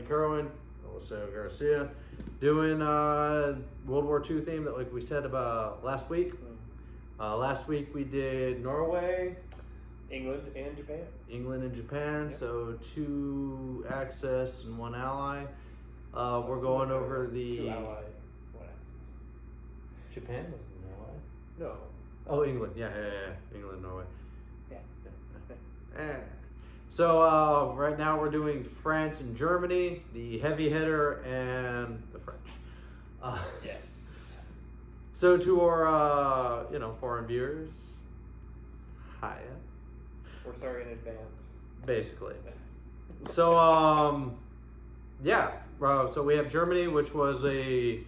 Kerwin, Eliseo Garcia, doing World War II theme that, like we said about last week. Last week we did Norway, England and Japan. Yep. So 2 Axis and 1 ally. We're going over the 2 ally, 1 Axis. Japan wasn't an ally. No. Oh, England. Yeah. England, Norway. Yeah. So right now we're doing France and Germany, the heavy hitter, and the French. Yes. So to our foreign viewers, hiya. We're sorry in advance. Basically. So so we have Germany, which was a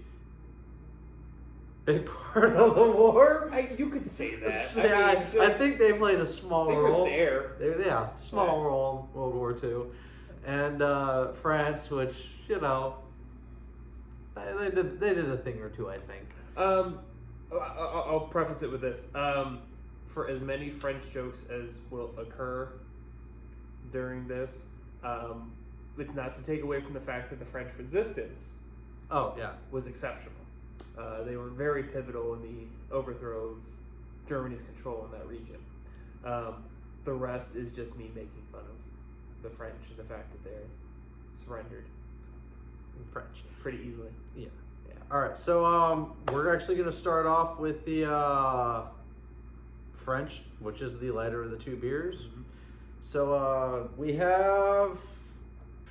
big part of the war. You could say that. I think they played a small role. They were there. Small role in World War II. And France, which, they did a thing or two, I think. I'll preface it with this. For as many French jokes as will occur during this, it's not to take away from the fact that the French resistance was exceptional. They were very pivotal in the overthrow of Germany's control in that region. The rest is just me making fun of the French and the fact that they're surrendered. French. Pretty easily. Yeah. All right, so we're actually going to start off with the French, which is the lighter of the 2 beers. Mm-hmm. So we have...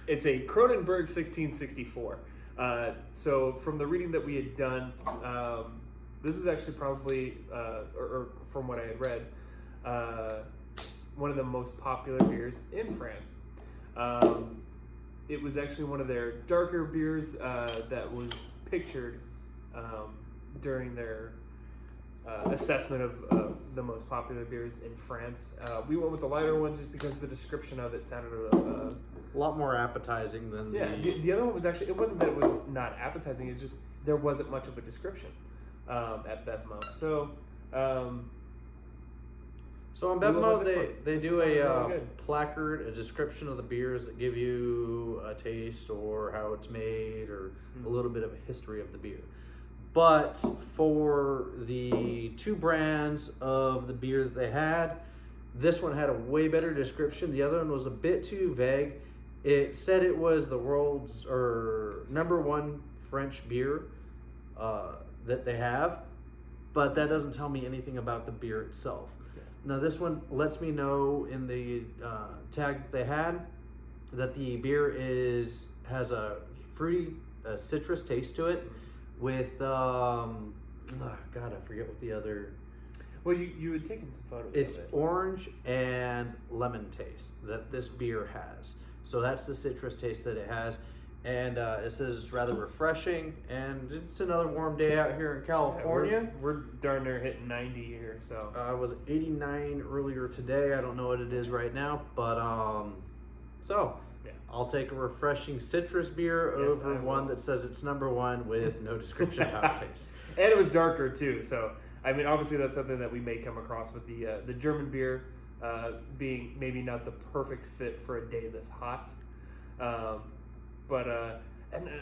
It's a Kronenberg 1664. So from the reading that we had done, this is actually probably, or from what I had read, one of the most popular beers in France. It was actually one of their darker beers that was pictured during their assessment of the most popular beers in France. We went with the lighter one just because the description of it sounded a lot more appetizing than the other one was actually, it wasn't that it was not appetizing, it's just there wasn't much of a description at Bevmo. So on Bevmo, they do a placard, a description of the beers that give you a taste or how it's made or a little bit of a history of the beer. But for the 2 brands of the beer that they had, this one had a way better description. The other one was a bit too vague. It said it was the world's #1 French beer that they have, but that doesn't tell me anything about the beer itself. Yeah. Now this one lets me know in the tag that they had that the beer has a fruity, citrus taste to it with I forget what the other. Well, you had taken some photos. It's of it. Orange and lemon taste that this beer has. So that's the citrus taste that it has. And it says it's rather refreshing. And it's another warm day out here in California. Yeah, we're darn near hitting 90 here. So it was 89 earlier today. I don't know what it is right now. But I'll take a refreshing citrus beer over one that says it's #1 with no description of how it tastes. And it was darker too. So I mean, obviously that's something that we may come across with the German beer being maybe not the perfect fit for a day this hot. And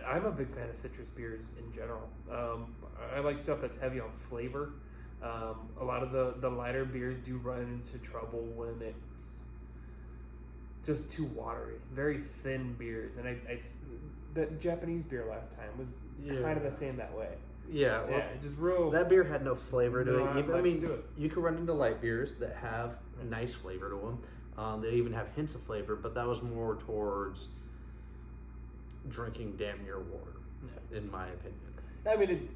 I'm a big fan of citrus beers in general. I like stuff that's heavy on flavor. A lot of the lighter beers do run into trouble when it's just too watery, very thin beers. And the Japanese beer last time was kind of the same that way. Yeah, just real. That beer had no flavor to it. I mean, you can run into light beers that have a nice flavor to them. They even have hints of flavor, but that was more towards drinking damn near water, in my opinion. I mean,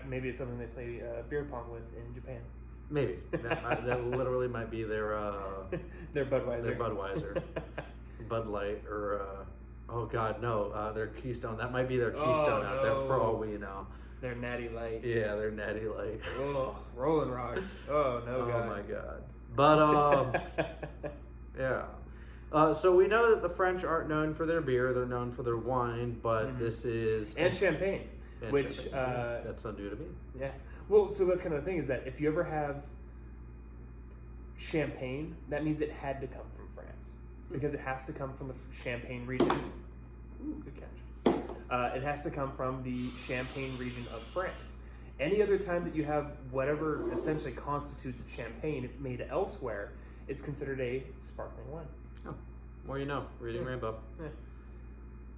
maybe it's something they play beer pong with in Japan. Maybe that literally might be their Budweiser. Their Budweiser, Bud Light, or their Keystone. That might be their Keystone out there for all we know. Their Natty Light. Yeah, their Natty Light. Oh, Rolling Rock. Oh no, God. Oh my God. But yeah. So we know that the French aren't known for their beer; they're known for their wine. But this is champagne, which that's unnew to me. Yeah. Well, so that's kind of the thing is that if you ever have champagne, that means it had to come from France because it has to come from the Champagne region. Ooh, good catch. It has to come from the Champagne region of France. Any other time that you have whatever essentially constitutes Champagne made elsewhere, it's considered a sparkling wine. Oh, more you know. Reading Rainbow. Yeah.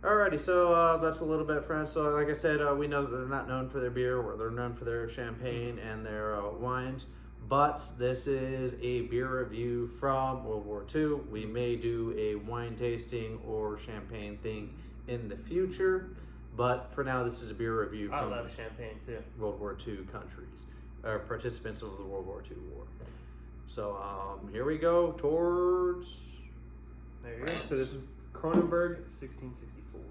Alrighty, so that's a little bit French. So like I said, we know that they're not known for their beer, or they're known for their champagne and their wines. But this is a beer review from World War II. We may do a wine tasting or champagne thing in the future. But for now, this is a beer review I from love champagne too. World War II countries, or participants of the World War II war. So here we go towards. There you go. So this is Kronenberg, 1664.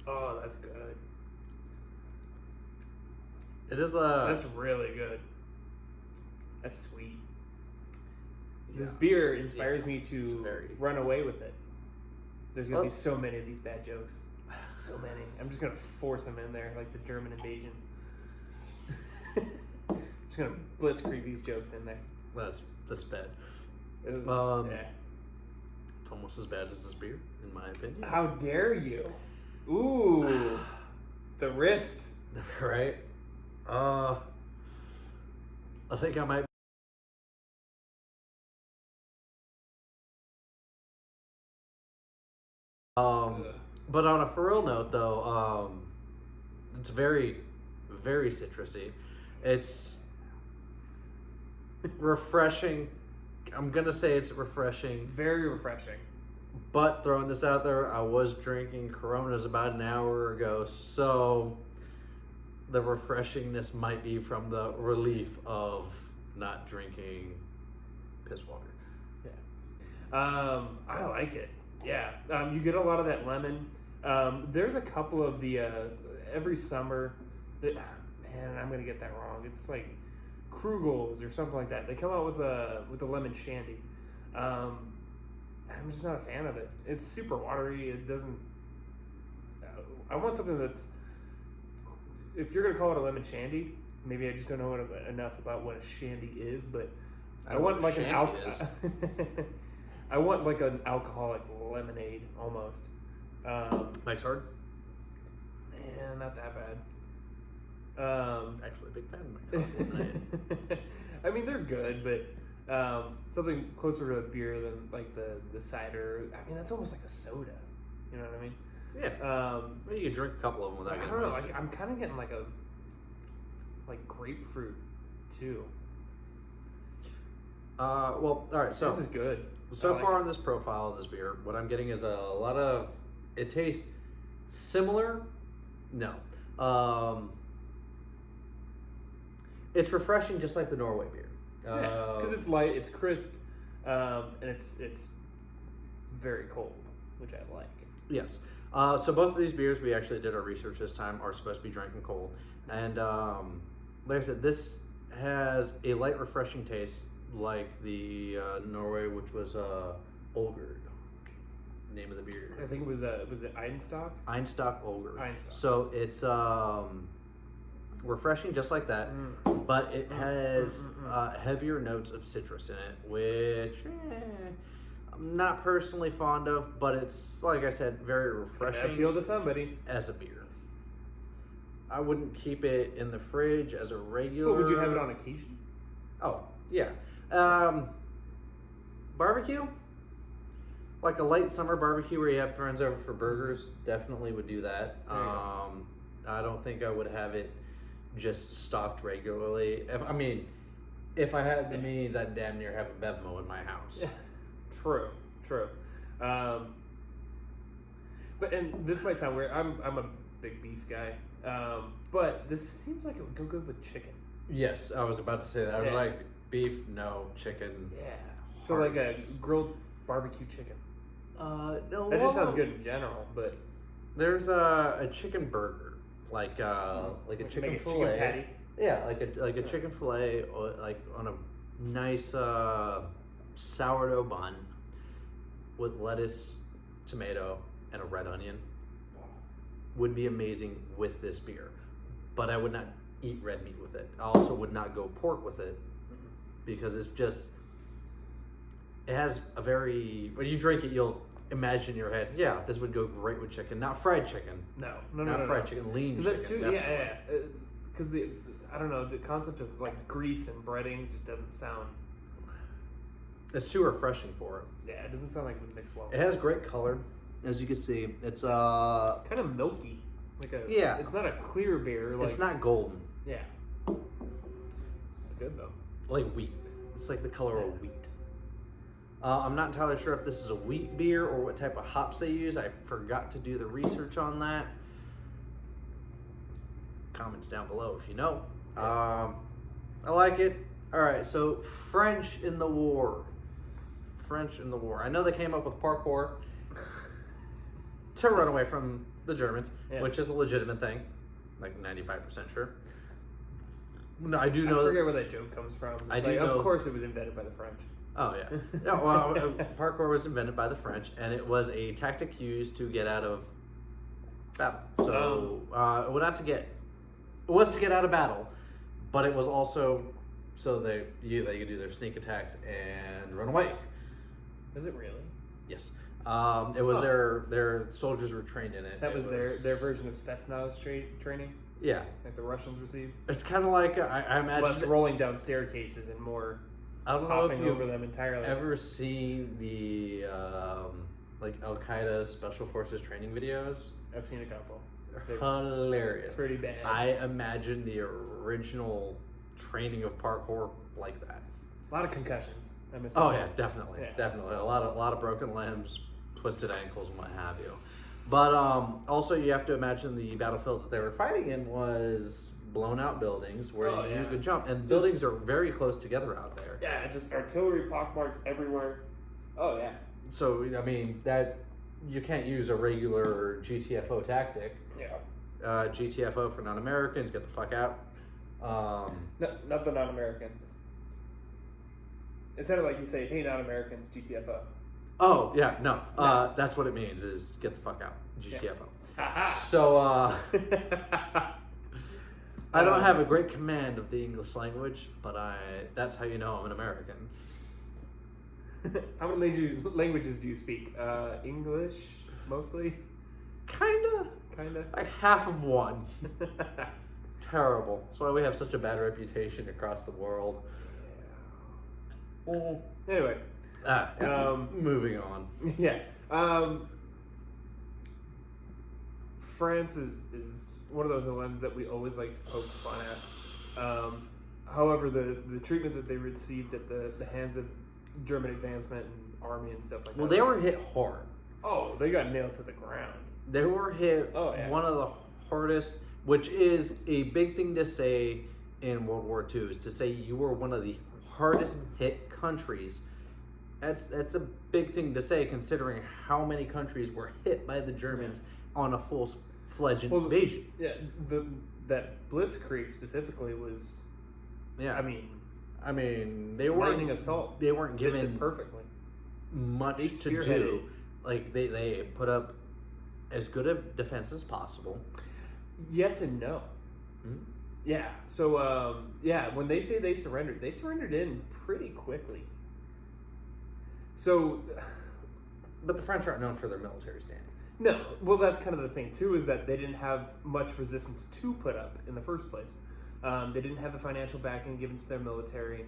Oh, that's good. It is That's really good. That's sweet. This beer inspires me to run away with it. There's gonna be so many of these bad jokes. So many. I'm just gonna force them in there, like the German invasion. Just gonna blitzkrieg these jokes in there. That's bad. Yeah. It's almost as bad as this beer, in my opinion. How dare you? Ooh, the rift. Right? I think I might. But on a for real note, though, it's very, very citrusy. It's refreshing. I'm gonna say it's refreshing. Very refreshing. But throwing this out there, I was drinking Coronas about an hour ago, so the refreshingness might be from the relief of not drinking piss water. Yeah. I like it. Yeah. You get a lot of that lemon. There's a couple of the every summer. Man, I'm gonna get that wrong. It's like Krugels or something like that. They come out with a lemon shandy. I'm just not a fan of it. It's super watery. It doesn't. I want something that's. If you're gonna call it a lemon shandy, maybe I just don't know enough about what a shandy is. But I want like an I want like an alcoholic lemonade almost. Mike's Hard? Man, not that bad. Actually, a big fan of Mike's Hard lemonade. I mean, they're good, but something closer to a beer than like the cider. I mean, that's almost like a soda. You know what I mean? Yeah. Well, you can drink a couple of them without I getting don't know. wasted. I'm kind of getting like grapefruit too. Well, all right. So this is good. So far on this profile of this beer, what I'm getting is a lot of. It tastes similar. No. It's refreshing, just like the Norway beer. Because it's light, it's crisp, and it's very cold, which I like. Yes. So both of these beers, we actually did our research this time, are supposed to be drinking cold. And like I said, this has a light, refreshing taste, like the Norway, which was Olgerd, name of the beer. I think it was it Einstock? Einstock Olgerd. Einstock. So it's refreshing, just like that, but it has heavier notes of citrus in it, which I'm not personally fond of, but it's, like I said, very refreshing. Appeal to somebody. As a beer. I wouldn't keep it in the fridge as a regular. But would you have it on occasion? Oh, yeah. Barbecue? Like a light summer barbecue where you have friends over for burgers, definitely would do that. I don't think I would have it just stocked regularly. If I had the means, I'd damn near have a Bevmo in my house. Yeah. True. But and this might sound weird. I'm a big beef guy. But this seems like it would go good with chicken. Yes, I was about to say that. I was like, beef, no, chicken. Yeah. So like a grilled barbecue chicken. No. That just sounds good in general, but there's a chicken burger, like a chicken fillet. Chicken patty. Yeah, like a chicken fillet, or like on a nice sourdough bun with lettuce, tomato, and a red onion. Would be amazing with this beer, but I would not eat red meat with it. I also would not go pork with it because it's just It has a very when you drink it, you'll imagine in your head, yeah, this would go great with chicken, not fried chicken. No, fried chicken, lean chicken. That's too, because I don't know, the concept of like grease and breading just doesn't sound. It's too refreshing for it. Yeah, it doesn't sound like it would mix well. It has great color, as you can see. It's kind of milky, yeah. It's not a clear beer. It's not golden. Yeah. It's good though. Like wheat. It's like the color of wheat. I'm not entirely sure if this is a wheat beer or what type of hops they use. I forgot to do the research on that. Comments down below if you know. I like it. All right, so French in the war. I know they came up with parkour to run away from the Germans, which is a legitimate thing. Like 95% sure. No, I do know. I forget where that joke comes from. Of course, it was invented by the French. Oh yeah. No, well, parkour was invented by the French, and it was a tactic used to get out of battle. So it was to get out of battle, but it was also so they could do their sneak attacks and run away. Is it really? Yes. It was their soldiers were trained in it. That was their version of Spetsnaz training. Yeah. Like the Russians received. It's kind of like I imagine less rolling down staircases and more. I don't know hopping over them entirely. Ever seen the like Al Qaeda Special Forces training videos? I've seen a couple. They're hilarious. Pretty bad. I imagine the original training of parkour like that. A lot of concussions. Oh yeah, definitely. A lot of broken limbs, twisted ankles, and what have you. But also you have to imagine the battlefield that they were fighting in was blown out buildings where you could jump, and buildings are very close together out there. Yeah, just artillery pockmarks everywhere. Oh yeah. So I mean that you can't use a regular GTFO tactic. Yeah. GTFO for non-Americans, get the fuck out. No, not the non-Americans. It sounded like you say, "Hey, non-Americans, GTFO." Oh yeah, no. That's what it means is get the fuck out. GTFO. Yeah. So I don't have a great command of the English language, but that's how you know I'm an American. How many languages do you speak? English, mostly? Kinda. Like half of one. Terrible. That's why we have such a bad reputation across the world. Yeah. Anyway. Moving on. Yeah. France is one of those ones that we always like to poke fun at. However, the treatment that they received at the hands of German advancement and army and stuff like that. Well, they were hit hard. Oh, they got nailed to the ground. They were hit one of the hardest, which is a big thing to say in World War II, is to say you were one of the hardest hit countries. That's a big thing to say considering how many countries were hit by the Germans on a full-fledged invasion. Yeah, that Blitzkrieg specifically was. Yeah, I mean they weren't lightning assault. They weren't given it perfectly much to do. Like they put up as good a defense as possible. Yes and no. Hmm? Yeah. So when they say they surrendered in pretty quickly. So, but the French aren't known for their military standing. No, well, that's kind of the thing too, is that they didn't have much resistance to put up in the first place. They didn't have the financial backing given to their military.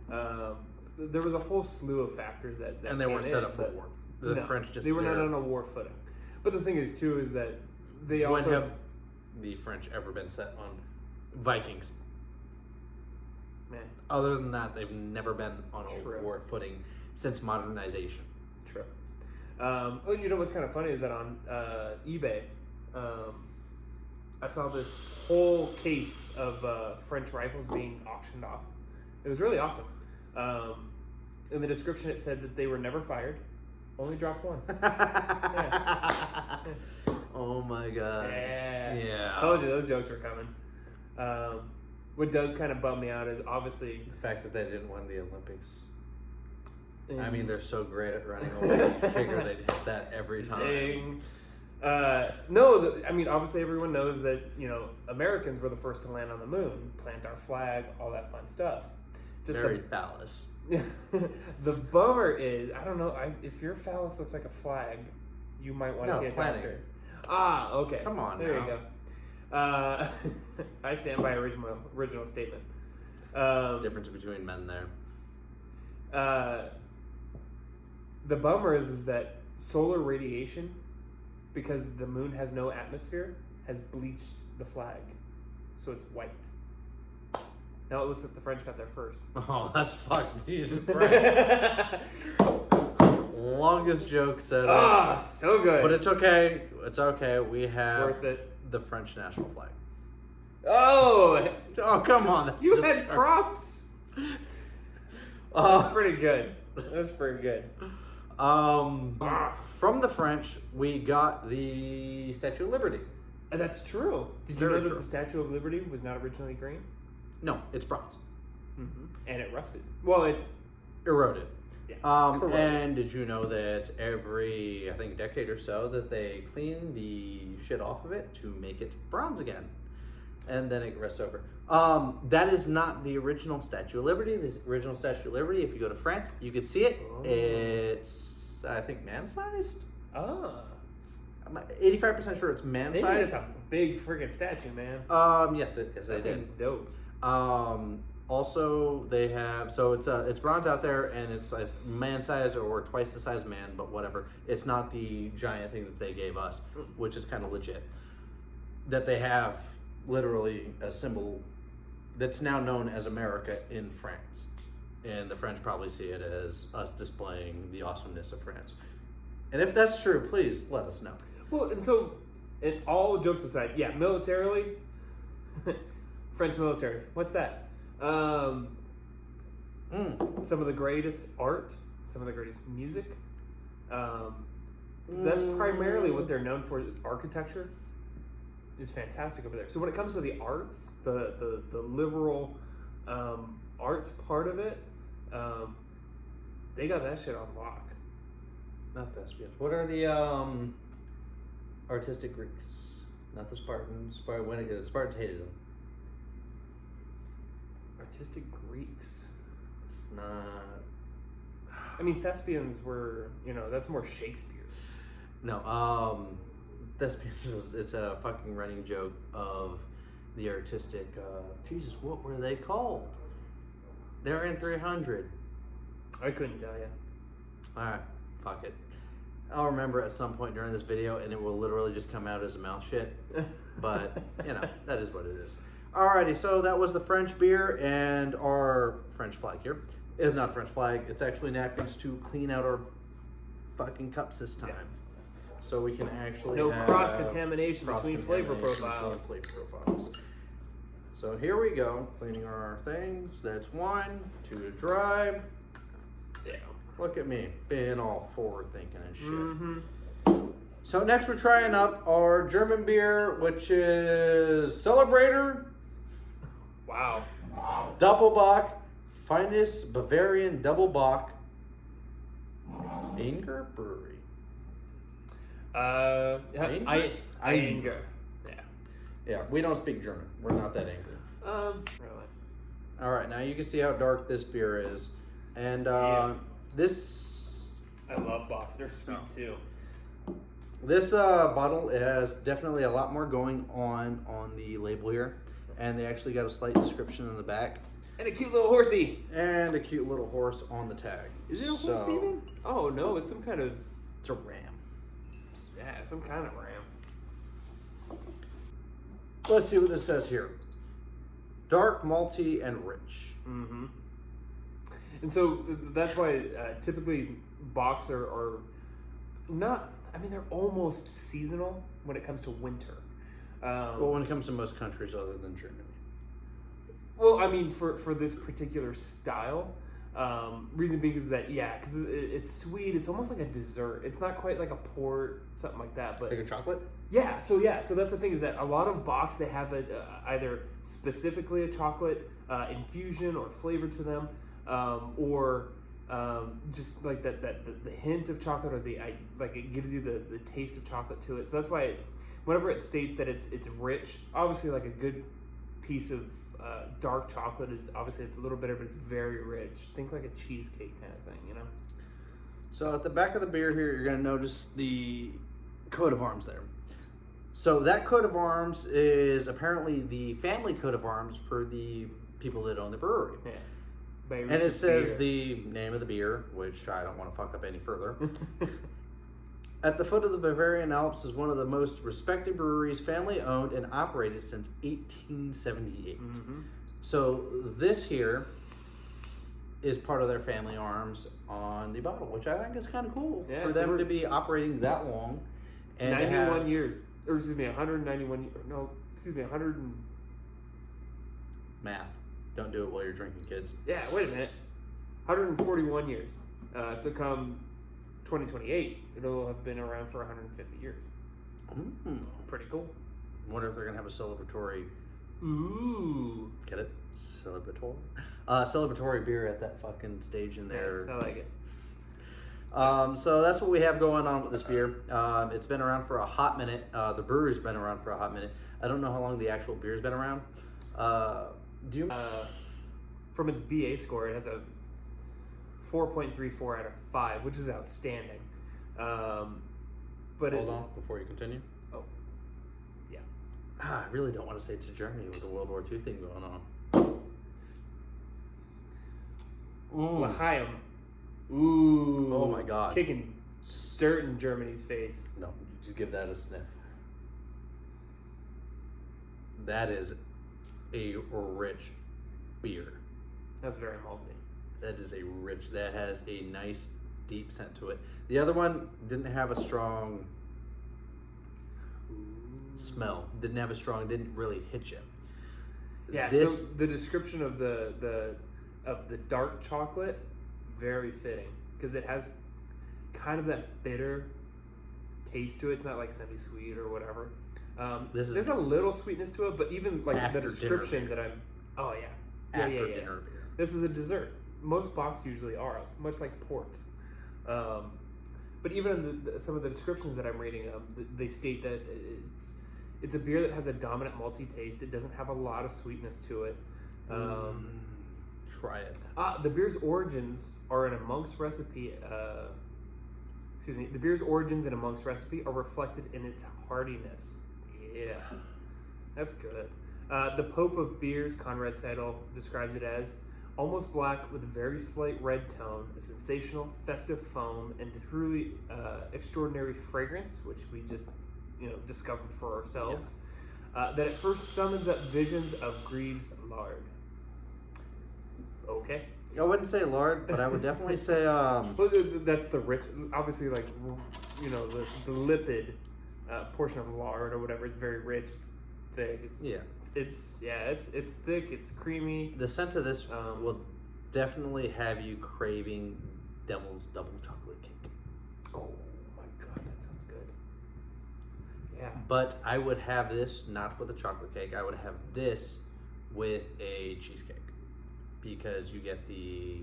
There was a whole slew of factors that and they weren't set up for war. The French they were not on a war footing. But the thing is too is that they also when have the French ever been set on Vikings? Man. Other than that, they've never been on a war footing since modernization. True. You know what's kind of funny is that on eBay, I saw this whole case of French rifles being auctioned off. It was really awesome. In the description, it said that they were never fired, only dropped once. Yeah. Oh my god. Yeah. I told you those jokes were coming. What does kind of bum me out is obviously the fact that they didn't win the Olympics. I mean, they're so great at running away. You figure they'd hit that every time. No, I mean, obviously everyone knows that, Americans were the first to land on the moon, plant our flag, all that fun stuff. Just very phallus. the bummer is, I don't know, if your phallus looks like a flag, you might want to see a doctor. Ah, okay. Come on, there now. you go. I stand by original statement. Difference between men there. The bummer is that solar radiation, because the moon has no atmosphere, has bleached the flag, so it's white. Now it looks like the French got there first. Oh, that's fucking Jesus Christ. Longest joke said. Ah, so good. But it's okay. It's okay. We have Worth it. the French national flag. Oh, come on. That's you just had props. That's pretty good. That's pretty good. From the French, we got the Statue of Liberty. And that's true. Did you Very know that true. the Statue of Liberty was not originally green? No, it's bronze. Mm-hmm. And it rusted. Well, it Eroded. Yeah. And did you know that every, I think, decade or so that they clean the shit off of it to make it bronze again? And then it rests over. That is not the original Statue of Liberty. The original Statue of Liberty, if you go to France, you can see it. Oh. It's, I think, man-sized. Ah. I'm 85% sure it's They made man-sized. us a big freaking statue, man. Yes, they That did. thing's dope. Also, they have, so it's bronze out there, and it's like man-sized or twice the size of man, but whatever. It's not the giant thing that they gave us, which is kind of legit. That they have literally a symbol that's now known as America in France, and the French probably see it as us displaying the awesomeness of France. And if that's true, please let us know. Well, and so, and all jokes aside, yeah, militarily, French military. What's that? Some of the greatest art, some of the greatest music. That's primarily what they're known for. Architecture is fantastic over there. So when it comes to the arts, the liberal arts part of it, they got that shit on lock. Not thespians. What are the artistic Greeks? Not the Spartans. The Spartans hated them. Artistic Greeks. It's not. I mean, thespians were, that's more Shakespeare. No. Thespians it's a fucking running joke of the artistic. Jesus, what were they called? They're in 300. I couldn't tell you. All right, fuck it. I'll remember at some point during this video, and it will literally just come out as a mouth shit. But that is what it is. Alrighty, so that was the French beer and our French flag here. It's not a French flag, it's actually napkins to clean out our fucking cups this time. Yeah. So we can actually have cross-contamination between flavor profiles. So here we go, cleaning our things. That's one, two to dry. Yeah, look at me, being all forward thinking and shit. Mm-hmm. So next we're trying up our German beer, which is Celebrator. Wow. Doppelbock, finest Bavarian Double Bock, Anger Brewery. Anger. Yeah. Yeah, we don't speak German. We're not that angry. Really. All right, now you can see how dark this beer is, and this. I love bocks. They're sweet too. This bottle has definitely a lot more going on the label here, and they actually got a slight description in the back. And a cute little horsey. And a cute little horse on the tag. Is it a horse even? Oh no, it's some kind of. It's a ram. Yeah, some kind of ram. Let's see what this says here. Dark, malty, and rich. Mm-hmm. And so that's why typically bocks are not. I mean, they're almost seasonal when it comes to winter. Well, when it comes to most countries other than Germany. Well, I mean, for this particular style, reason being is that, because it's sweet. It's almost like a dessert. It's not quite like a port, something like that. But like a chocolate? So that's the thing is that a lot of bocks, they have either specifically a chocolate infusion or flavor to them, or just like the hint of chocolate, or like it gives you the taste of chocolate to it. So that's why whenever it states that it's rich, obviously like a good piece of dark chocolate is obviously it's a little bitter, but it's very rich. Think like a cheesecake kind of thing, you know. So at the back of the beer here, you're gonna notice the coat of arms there. So that coat of arms is apparently the family coat of arms for the people that own the brewery. Yeah. And it says the name of the beer, which I don't want to fuck up any further. At the foot of the Bavarian Alps is one of the most respected breweries, family owned and operated since 1878. Mm-hmm. So this here is part of their family arms on the bottle, which I think is kind of cool for them to be operating that long. And 91 years, or excuse me, 191. No, excuse me, 100 and math. Don't do it while you're drinking, kids. yeah. Wait a minute, 141 years. So come 2028, it'll have been around for 150 years. Pretty cool. Wonder if they're gonna have a celebratory. Ooh, Get it? Celebratory. Celebratory beer at that fucking stage in there. nice. I like it. So that's what we have going on with this beer. It's been around for a hot minute. The brewery's been around for a hot minute. I don't know how long the actual beer's been around. Do you? From its BA score, it has a 4.34 out of 5, which is outstanding. But Hold on before you continue. Oh, yeah. I really don't want to say it's Germany with the World War II thing going on. L'Chaim. Ooh. Oh my God. Kicking dirt in Germany's face. No, just give that a sniff. That is a rich beer. That's very malty. That is a rich, that has a nice deep scent to it. The other one didn't have a strong smell. Didn't really hit you. Yeah, so the description of the dark chocolate, very fitting. Because it has kind of that bitter taste to it. It's not like semi-sweet or whatever. There's a little sweetness to it, but even like the description that I'm... Oh, yeah. After dinner beer. This is a dessert. Most box usually are, much like ports. But even in some of the descriptions that I'm reading, they state that it's a beer that has a dominant malty taste. It doesn't have a lot of sweetness to it. Try it. The beer's origins are in a monk's recipe. The beer's origins in a monk's recipe are reflected in its hardiness. Yeah, that's good. The Pope of Beers, Conrad Seidel, describes it as almost black with a very slight red tone, a sensational festive foam, and truly extraordinary fragrance, which we just discovered for ourselves. That at first summons up visions of Greaves lard. Okay. I wouldn't say lard, but I would definitely say Well, that's the rich, obviously, like the lipid portion of lard or whatever. It's very rich, thick. It's thick. It's creamy. The scent of this will definitely have you craving Devil's Double Chocolate Cake. Oh my God, that sounds good. Yeah. But I would have this not with a chocolate cake. I would have this with a cheesecake, because you get the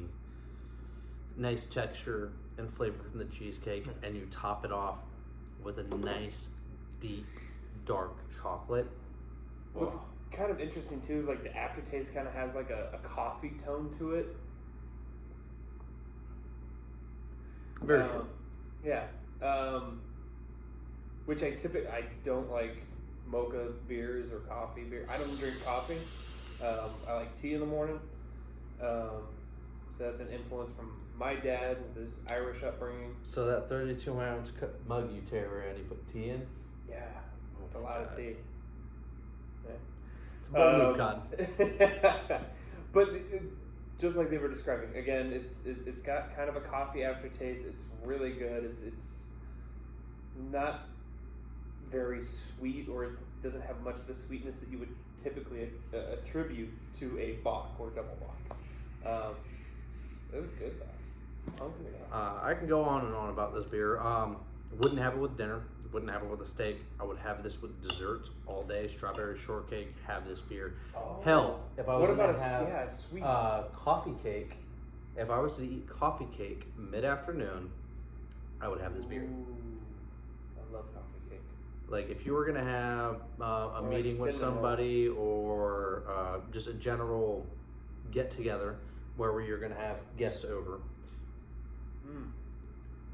nice texture and flavor from the cheesecake, and you top it off with a nice, deep, dark chocolate. What's kind of interesting too is like the aftertaste kind of has like a coffee tone to it. Very true. Yeah. Which I don't like mocha beers or coffee beer. I don't drink coffee. I like tea in the morning. So that's an influence from my dad with his Irish upbringing. So that 32-ounce mug you tear around, you put tea in? Yeah, it's a lot of tea. Yeah. But just like they were describing, again, it's got kind of a coffee aftertaste. It's really good. It's not very sweet, or it doesn't have much of the sweetness that you would typically attribute to a Bock or double Bock. This is good though. I can go on and on about this beer. Wouldn't have it with dinner. Wouldn't have it with a steak. I would have this with desserts all day. Strawberry shortcake. Have this beer. Oh. Hell, if I was what about to have a sweet coffee cake, if I was to eat coffee cake mid-afternoon, I would have this beer. Ooh, I love coffee cake. Like if you were gonna have a Or meeting like with cinnamon somebody, or just a general get together where you're gonna have guests over,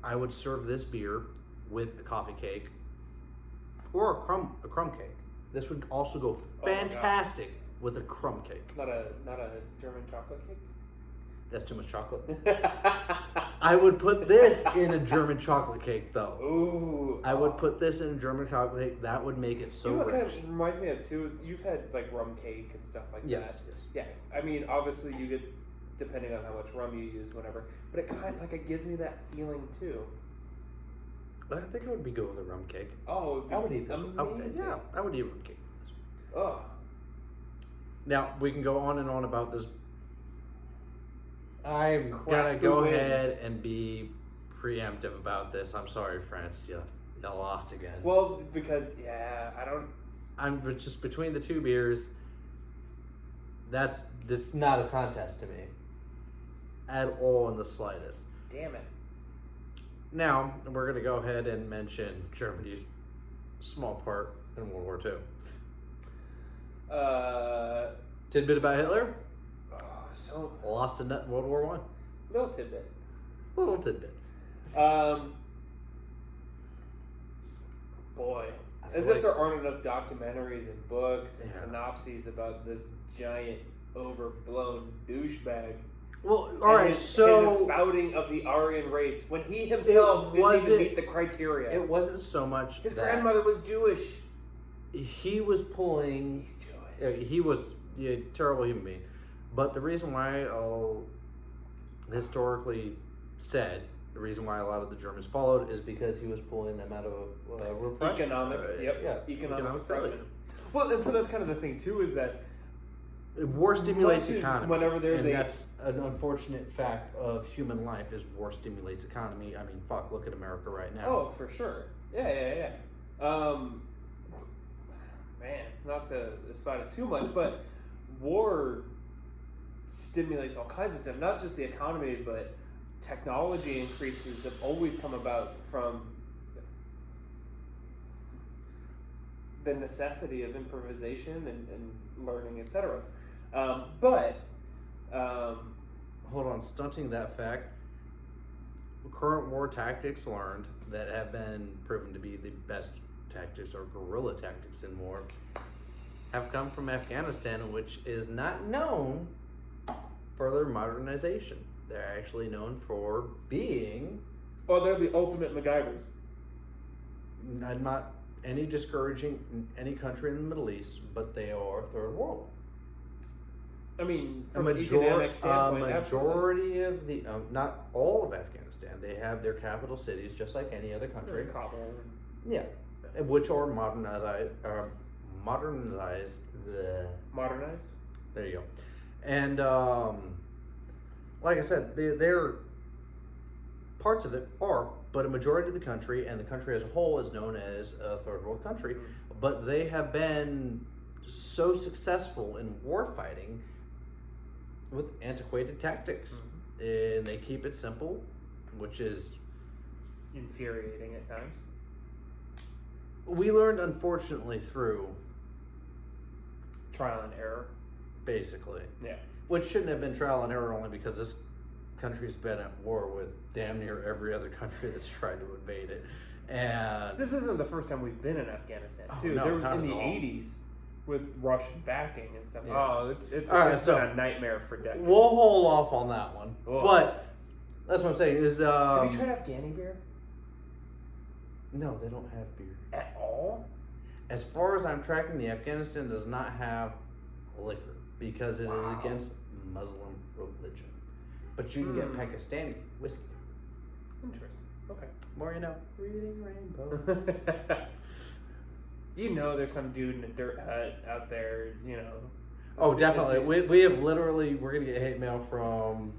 I would serve this beer with a coffee cake or a crumb cake. This would also go fantastic with a crumb cake. Not a German chocolate cake. That's too much chocolate. I would put this in a German chocolate cake, though. Ooh. I would put this in a German chocolate cake. That would make it so You know what rich. kind of reminds me of too is you've had like rum cake and stuff like Yes, that. yes. Yeah. I mean, obviously you get depending on how much rum you use, whatever. But it kind of like it gives me that feeling too. I think it would be good with a rum cake. Oh, I would eat this. I would eat rum cake. Oh. Now we can go on and on about this. I'm gonna Who go wins? ahead and be preemptive about this. I'm sorry, France. You lost again. Well, because I'm just between the two beers. That's not a contest to me at all in the slightest. Damn it. Now we're gonna go ahead and mention Germany's small part in World War II. Tidbit about Hitler. So Lost a nut in World War I. little tidbit. Little tidbit. Boy, I as feel if there aren't enough documentaries and books and synopses about this giant overblown douchebag. Well, all right. His espouting of the Aryan race when he himself didn't even meet the criteria. It wasn't so much His that grandmother was Jewish. he was pulling. He's Jewish. He was a terrible human being. But the reason why, historically said, the reason why a lot of the Germans followed is because he was pulling them out of repression. Economic repression. Well, and so that's kind of the thing too, is that war stimulates economy. Whenever there's that's an unfortunate fact of human life is war stimulates economy. I mean, fuck, look at America right now. Oh, for sure. Yeah. Man, not to spout it too much, but war stimulates all kinds of stuff. Not just the economy, but technology increases have always come about from the necessity of improvisation and learning, etc. Hold on, stunting that fact. Current war tactics learned that have been proven to be the best tactics or guerrilla tactics in war have come from Afghanistan, which is not known for their modernization. They're actually known for being. Oh, they're the ultimate MacGyvers. I'm not any discouraging any country in the Middle East, but they are third world. I mean, from an economic standpoint, majority of the, not all of Afghanistan, they have their capital cities just like any other country. Kabul. Yeah, which are modernized. Modernized. There you go. And like I said, they're parts of it are, but a majority of the country and the country as a whole is known as a third world country. Mm-hmm. But they have been so successful in war fighting with antiquated tactics, and they keep it simple, which is infuriating at times. We learned, unfortunately, through trial and error, basically. Yeah. Which shouldn't have been trial and error, only because this country's been at war with damn near every other country that's tried to invade it. And this isn't the first time we've been in Afghanistan, too. No, there was in the 80s with Russian backing and stuff. Yeah. Oh, it's been a nightmare for decades. We'll hold off on that one. Oh. But that's what I'm saying is have you tried Afghani beer? No, they don't have beer. At all? As far as I'm tracking, the Afghanistan does not have liquor because it is against Muslim religion. But you can get Pakistani whiskey. Interesting. Okay. More you know. Reading Rainbow. You know there's some dude in a dirt hut out there, you know. Oh, definitely. We have literally, we're going to get hate mail from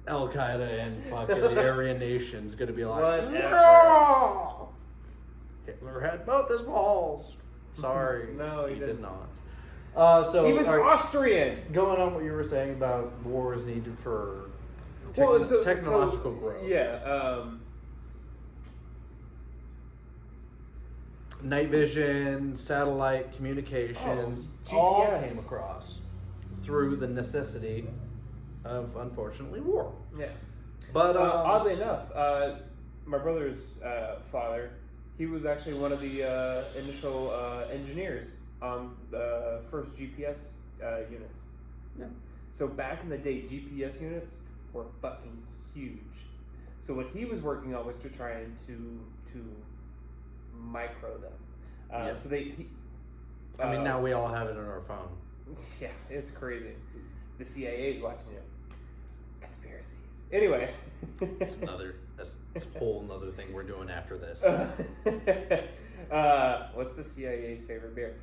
Al-Qaeda and fucking the Aryan nation's going to be like, no! Hitler had both his balls. Sorry. No, he did not. So he was Austrian. Going on what you were saying about war is needed for technological growth. Yeah. night vision, satellite communications, Oh, all GPS. came across through the necessity of, unfortunately, war. Yeah. But oddly enough, my brother's father, he was actually one of the initial engineers on the first GPS units. Yeah. So back in the day, GPS units were fucking huge. So what he was working on was to try and to micro them. Yeah. So I mean, now we all have it on our phone. yeah, it's crazy. The CIA is watching you. Conspiracies. Anyway. That's a whole another thing we're doing after this. What's the CIA's favorite beer?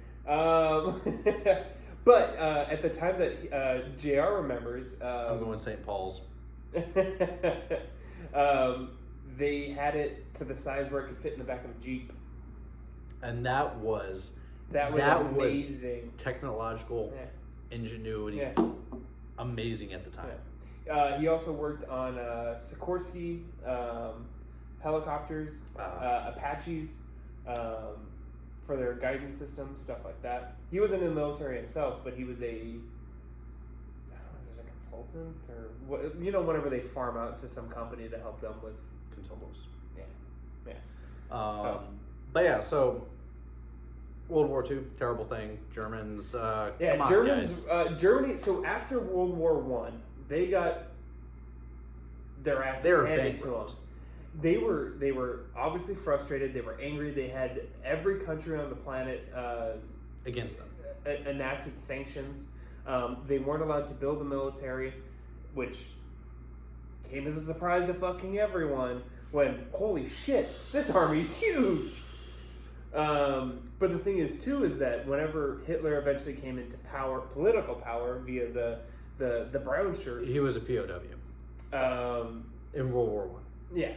But at the time that JR remembers, I'm going St. Paul's. they had it to the size where it could fit in the back of a Jeep. And that was amazing. Technological ingenuity. Yeah. Amazing at the time. Yeah. He also worked on Sikorsky helicopters, Apaches, for their guidance system, stuff like that. He wasn't in the military himself, but he was a consultant or whenever they farm out to some company to help them with Consultants. Yeah. But yeah, so World War II, terrible thing. Germans. Come on, Germans. guys. Germany. So after World War I, they got their asses handed to them. They were obviously frustrated. They were angry. They had every country on the planet against them enacted sanctions. They weren't allowed to build a military, which came as a surprise to fucking everyone. When holy shit, this army's huge. But the thing is too is that whenever Hitler eventually came into power, political power via the brown shirts, he was a POW in World War I. Yeah,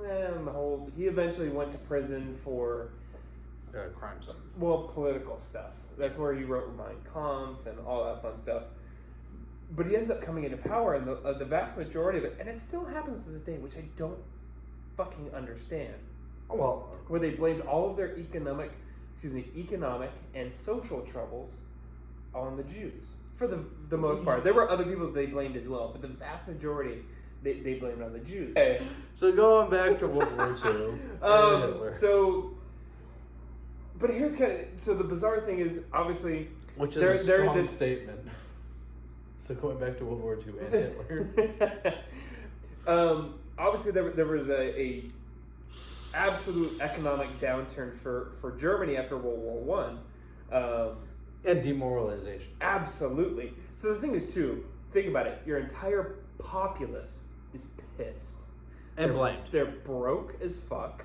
and he eventually went to prison for crimes. Well, political stuff. That's where he wrote Mein Kampf and all that fun stuff. But he ends up coming into power, and the vast majority of it, and it still happens to this day, which I don't fucking understand. Oh, well, where they blamed all of their economic and social troubles on the Jews. For the most part. There were other people that they blamed as well, but the vast majority they blamed on the Jews. Okay. So going back to World War II. But here's the bizarre thing is obviously which is a strong statement. So going back to World War II and Hitler. Obviously there was a absolute economic downturn for Germany after World War I. And demoralization. Absolutely. So the thing is too, think about it. Your entire populace is pissed. And blamed. They're broke as fuck.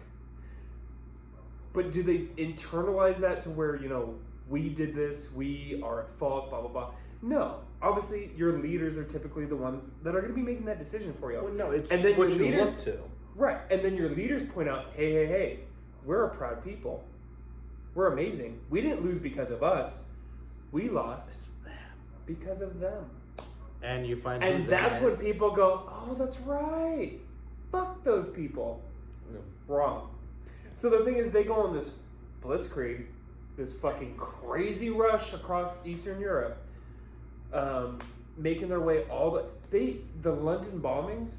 But do they internalize that to where, we did this, we are at fault, blah, blah, blah? No. Obviously, your leaders are typically the ones that are going to be making that decision for you. Well, no, it's and then what your you leaders, look to. Right. And then your leaders point out, hey, we're a proud people. We're amazing. We didn't lose because of us. We lost because of them. And you find and that's when people go, oh, that's right. Fuck those people. Yeah. Wrong. So the thing is, they go on this blitzkrieg, this fucking crazy rush across Eastern Europe, making their way the London bombings.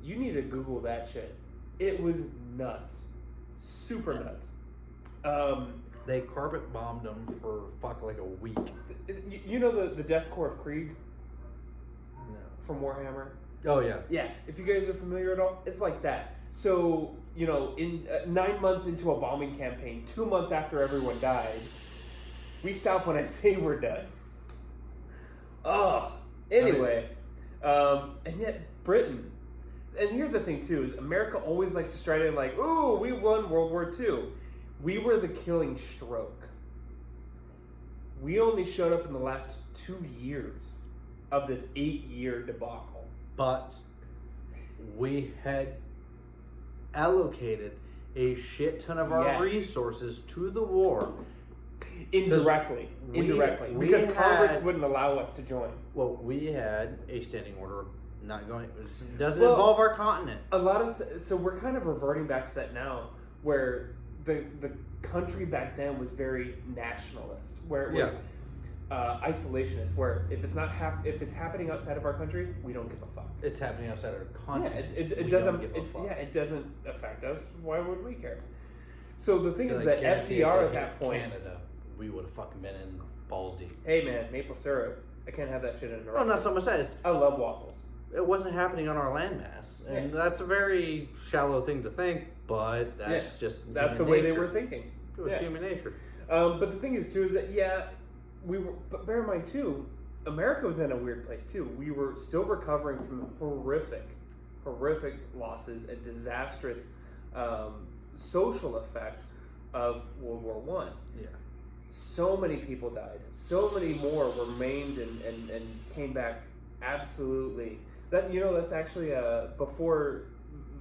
You need to Google that shit. It was nuts, super nuts. They carpet bombed them for like a week. You know the Death Corps of Krieg? No. From Warhammer? Oh, yeah. Yeah, if you guys are familiar at all, it's like that. So, in 9 months into a bombing campaign, 2 months after everyone died, we stop when I say we're done. Anyway, and yet Britain, and here's the thing too, is America always likes to stride in like, ooh, we won World War II. We were the killing stroke. We only showed up in the last 2 years of this 8-year debacle. But we had allocated a shit ton of our resources to the war. Indirectly. Because Congress wouldn't allow us to join. Well, we had a standing order not going. It doesn't involve our continent. So we're kind of reverting back to that now, where the country back then was very nationalist, where it was isolationist. Where if it's not if it's happening outside of our country, we don't give a fuck. It's happening outside our continent. It doesn't. It doesn't affect us. Why would we care? So the thing is that FDR at that point, Canada, we would have fucking been in balls deep. Hey man, maple syrup. I can't have that shit in a No, not so much that. I love waffles. It wasn't happening on our landmass, and that's a very shallow thing to think, but that's that's the way they were thinking. It was human nature. But the thing is too is that we were. But bear in mind too, America was in a weird place too. We were still recovering from horrific losses and disastrous social effect of World War One. Yeah. So many people died. So many more were maimed and came back absolutely. That's actually before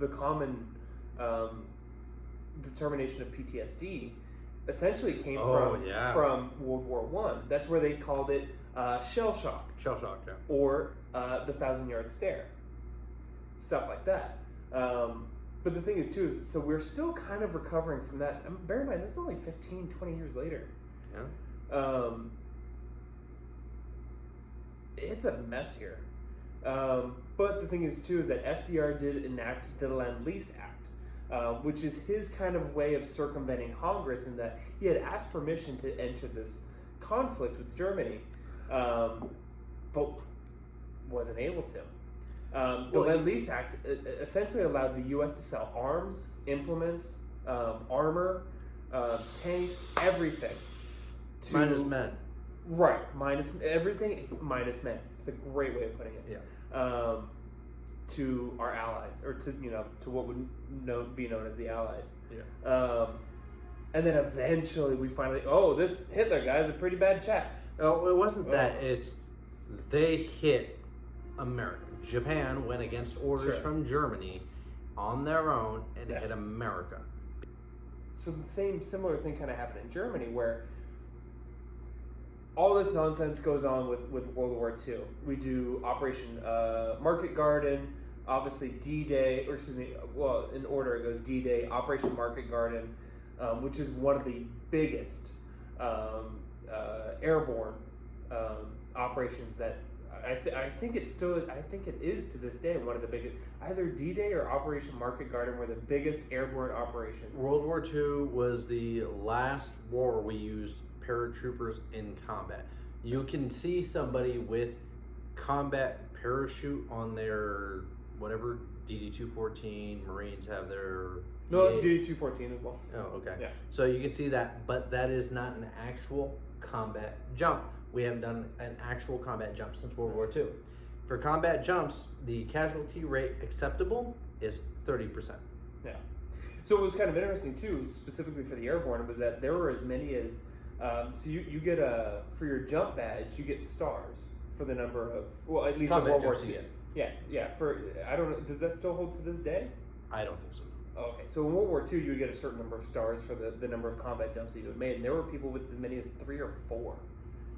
the common determination of PTSD essentially came from World War One. That's where they called it shell shock. Shell shock, yeah. Or the 1,000-yard stare. Stuff like that. But the thing is too is so we're still kind of recovering from that. Bear in mind, this is only 15, 20 years later. Yeah. It's a mess here. But the thing is too is that FDR did enact the Lend-Lease Act, which is his kind of way of circumventing Congress in that he had asked permission to enter this conflict with Germany, but wasn't able to. The Lend-Lease Act essentially allowed the U.S. to sell arms, implements, armor, tanks, everything. Minus men. Right, minus everything, minus men. It's a great way of putting it. Yeah. To our allies, or to what would be known as the Allies. Yeah. And then eventually we finally, this Hitler guy's a pretty bad chap. Oh, it wasn't that. It's they hit America. Japan went against orders from Germany on their own and hit America. So the similar thing kind of happened in Germany, where all this nonsense goes on with World War II. We do Operation Market Garden, obviously D-Day, or excuse me, well, in order it goes D-Day, Operation Market Garden, which is one of the biggest airborne operations that I think it is to this day one of the biggest. Either D-Day or Operation Market Garden were the biggest airborne operations. World War II was the last war we used paratroopers in combat. You can see somebody with combat parachute on their whatever DD-214. Marines have their no, it's DD-214 as well. Oh, okay. Yeah. So you can see that, but that is not an actual combat jump. We haven't done an actual combat jump since World War II. For combat jumps, the casualty rate acceptable is 30%. Yeah. So what was kind of interesting too, specifically for the airborne, was that there were as many as so you get for your jump badge, you get stars for the number of, well, at least in World War II. Yeah. For I don't know, does that still hold to this day? I don't think so. Oh, okay, so in World War II, you would get a certain number of stars for the number of combat jumps that you had made, and there were people with as many as 3 or 4.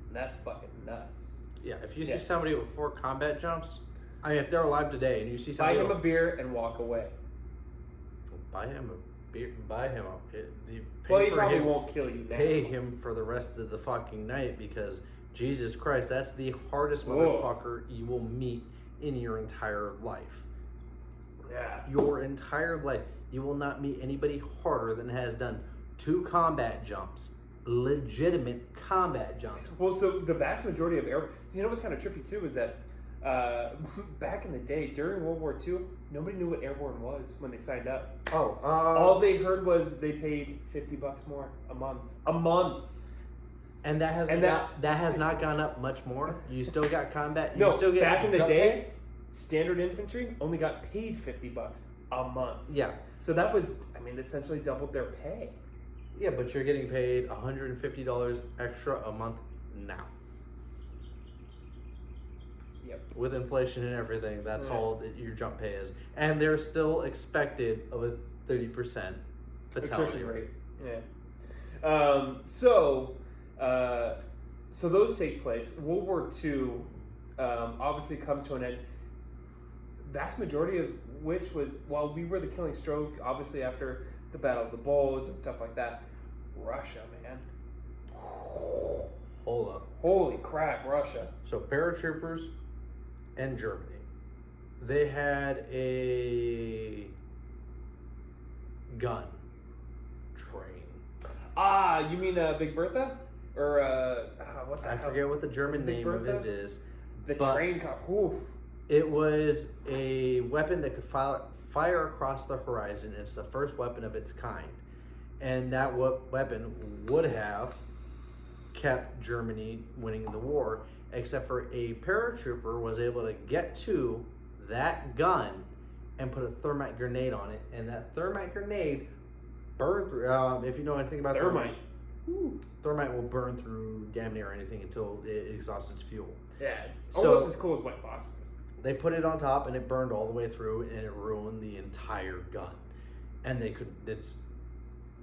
And that's fucking nuts. Yeah, if you see somebody with 4 combat jumps, if they're alive today, and you see somebody, buy him a beer and walk away. Buy him a beer. Buy him a. He probably won't kill you now. Pay him for the rest of the fucking night, because Jesus Christ, that's the hardest motherfucker you will meet in your entire life. Yeah. Your entire life, you will not meet anybody harder than has done 2 combat jumps. Legitimate combat jumps. Well, so the vast majority of what's kind of trippy too is that back in the day during World War II, nobody knew what airborne was when they signed up. All they heard was they paid $50 more a month. And that has not gone up much more. You still got combat. No, still get back in the day, standard infantry only got paid $50 a month. Yeah. So that was, essentially doubled their pay. Yeah, but you're getting paid $150 extra a month now. Yep. With inflation and everything, that's all that your jump pay is. And they're still expected of a 30% fatality rate. Yeah. So those take place. World War II obviously comes to an end. Vast majority of which was, while we were the killing stroke, obviously after the Battle of the Bulge and stuff like that. Russia, man. Hold up. Holy crap, Russia. So paratroopers and Germany. They had a gun train. Ah, you mean Big Bertha? Or, what the I hell? forget what the German Big name of Bertha? it is. The but train car. Oof. It was a weapon that could fire across the horizon. It's the first weapon of its kind. And that weapon would have kept Germany winning the war, except for a paratrooper was able to get to that gun and put a thermite grenade on it, and that thermite grenade burned through. If you know anything about Thermite. thermite will burn through damn near anything until it exhausts its fuel. Yeah, it's So- almost as cool as white phosphorus. They put it on top, and it burned all the way through, and it ruined the entire gun. And it's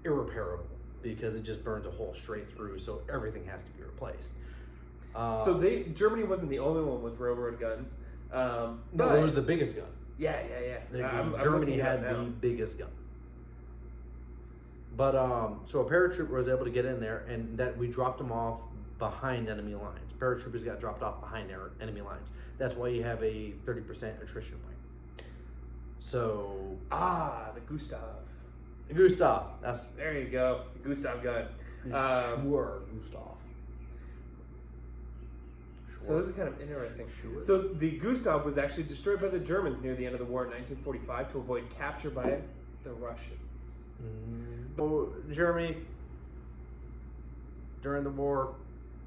irreparable because it just burns a hole straight through, so everything has to be replaced. So Germany wasn't the only one with railroad guns. No, but it was the biggest gun. yeah. I'm Germany looking at had it now. the biggest gun. But so a paratrooper was able to get in there, and that we dropped them off behind enemy lines. Paratroopers got dropped off behind their enemy lines. That's why you have a 30% attrition rate. So The Gustav. Gustav, that's There you go, the Gustav gun. sure Gustav. So this is kind of interesting. Sure. So the Gustav was actually destroyed by the Germans near the end of the war in 1945 to avoid capture by the Russians. So Germany during the war,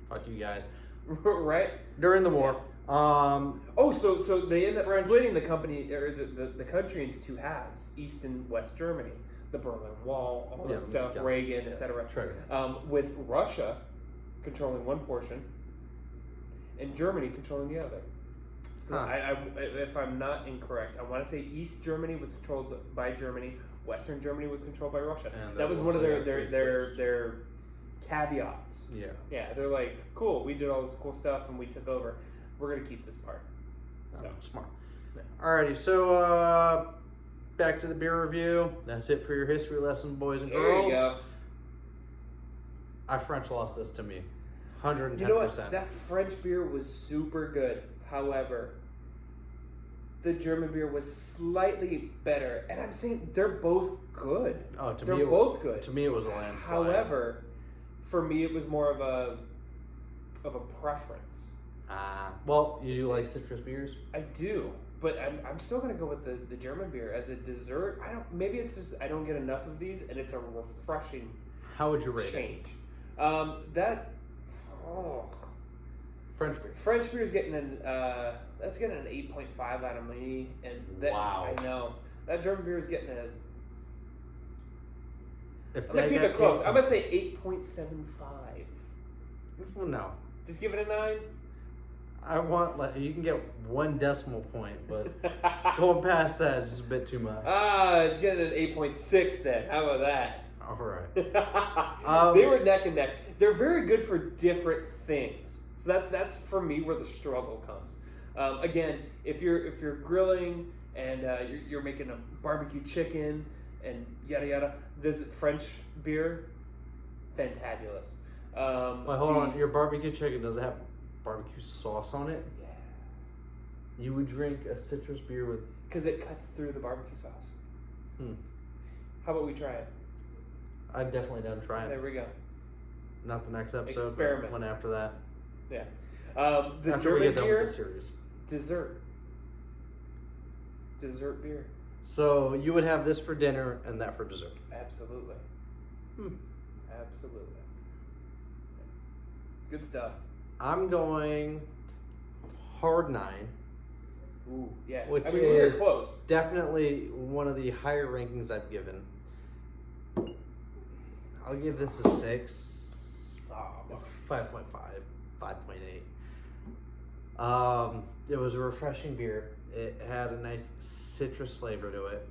fuck you guys. Right? During the war, So they end up French- splitting the company or the country into two halves: East and West Germany, the Berlin Wall, all that stuff, Reagan, etc. With Russia controlling one portion and Germany controlling the other. So if I'm not incorrect, I want to say East Germany was controlled by Germany, Western Germany was controlled by Russia. And that was one of their caveats. Yeah. Yeah, they're like, cool, we did all this cool stuff and we took over. We're gonna keep this part. So Smart. Yeah. Alrighty, so back to the beer review. That's it for your history lesson, boys and there girls. you go. I French lost this to me. 110%. You know what? That French beer was super good. However, the German beer was slightly better. And I'm saying they're both good. Oh, to they're me, both good. To me, it was a landslide. However, for me, it was more of a preference. Well, you do like citrus beers? I do, but I'm still gonna go with the German beer as a dessert. Maybe it's just I don't get enough of these, and it's a refreshing How would you rate change. it? French beer. French beer is getting that's getting an 8.5 out of me, and that, Wow. I know that German beer is getting a. If I'm gonna keep it close. I'm gonna say 8.75. Well, no. Just give it a 9. I want you can get 1 decimal point, but going past that is just a bit too much. It's getting an 8.6 then. How about that? All right. They were neck and neck. They're very good for different things. So that's for me where the struggle comes. Again, if you're grilling and you're making a barbecue chicken and yada yada, this French beer, fantabulous. Wait, hold on. Your barbecue chicken does it have barbecue sauce on it? Yeah. You would drink a citrus beer with? Because it cuts through the barbecue sauce. How about we try it? I'm definitely down to try it. There we go. Not the next episode, Experiment. but one after that. Yeah. The After we German get done beer, with the series. dessert beer. So you would have this for dinner and that for dessert. Absolutely. Absolutely. Good stuff. I'm going hard 9. Ooh, yeah. Which we were is close. definitely one of the higher rankings I've given. I'll give this a 6. 5.5, 5.8. It was a refreshing beer. It had a nice citrus flavor to it,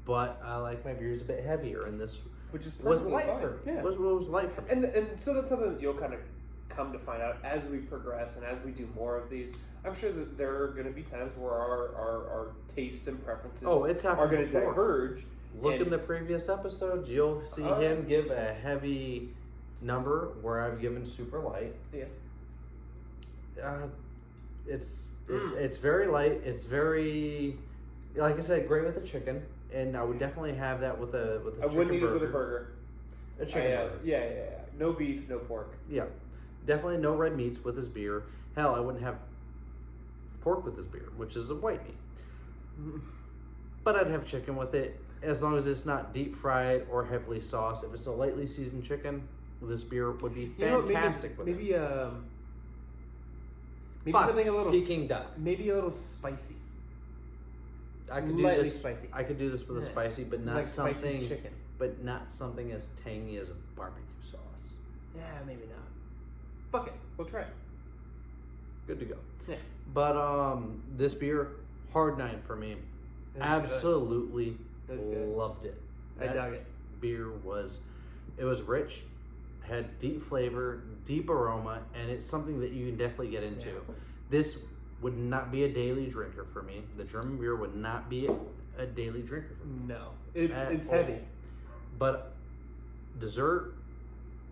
but I like my beers a bit heavier, and this Which is was perfectly light fine. for me. Yeah. Was light for me. And so that's something that you'll kind of come to find out as we progress and as we do more of these. I'm sure that there are going to be times where our tastes and preferences It's happened are going to before. diverge. look in the previous episodes, you'll see him give a heavy number where I've given super light. Yeah. It's very light. It's very, like I said, great with the chicken, and I would definitely have that with a chicken burger. I wouldn't eat it with a burger. A chicken burger. Yeah. No beef, no pork. Yeah, definitely no red meats with this beer. Hell, I wouldn't have pork with this beer, which is a white meat. But I'd have chicken with it, as long as it's not deep fried or heavily sauced. If it's a lightly seasoned chicken, this beer would be fantastic with it. Maybe something a little Peking duck. Maybe a little spicy. I could do Lightly this. spicy. I could do this with a spicy, but not like something. Spicy chicken. But not something as tangy as a barbecue sauce. Yeah, maybe not. Fuck it, we'll try it. Good to go. Yeah. But this beer, hard 9 for me. Absolutely good. loved it. I dug it. Beer was rich, had deep flavor, deep aroma, and it's something that you can definitely get into. Yeah. This would not be a daily drinker for me. The German beer would not be a daily drinker for me. No, it's heavy. But dessert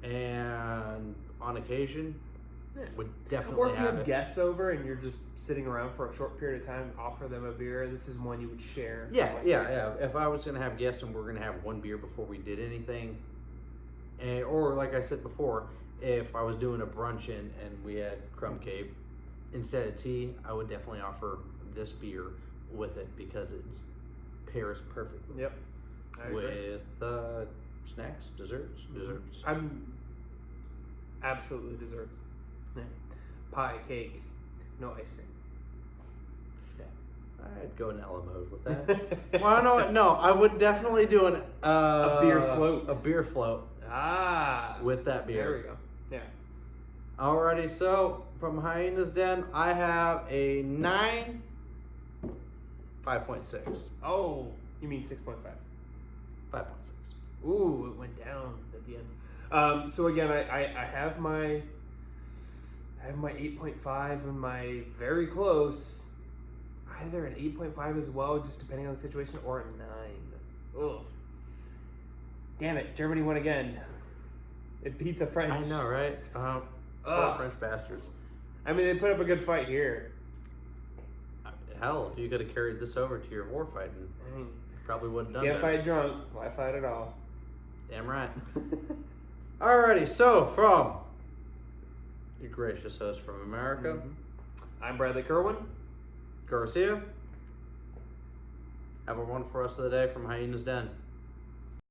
and on occasion would definitely Or if you have have it. guests over and you're just sitting around for a short period of time, offer them a beer. This is one you would share. Yeah. If I was going to have guests and we're going to have one beer before we did anything, or like I said before, if I was doing a brunch and we had crumb cake instead of tea, I would definitely offer this beer with it because it pairs perfectly. Yep. With snacks, desserts. I'm absolutely desserts. Yeah. Pie, cake, no ice cream. Yeah. I'd go in Ella mode with that. Well, no, I would definitely do a beer float. A beer float. With that beer. There we go. Yeah. Alrighty, so from Hyenas Den, I have a 9, 5.6. Oh, you mean 6.5? 5.6. Ooh, it went down at the end. So again, I have my 8.5 and my very close, either an 8.5 as well, just depending on the situation, or a 9. Ugh. Damn it, Germany won again. It beat the French. I know, right? Poor French bastards. I mean, they put up a good fight here. Hell, if you could have carried this over to your war fighting, probably wouldn't have done Can't fight drunk. Why fight at all? Damn right. Alrighty, so from your gracious host from America, I'm Bradley Kerwin. Garcia. Have a wonderful rest of the day from Hyenas Den.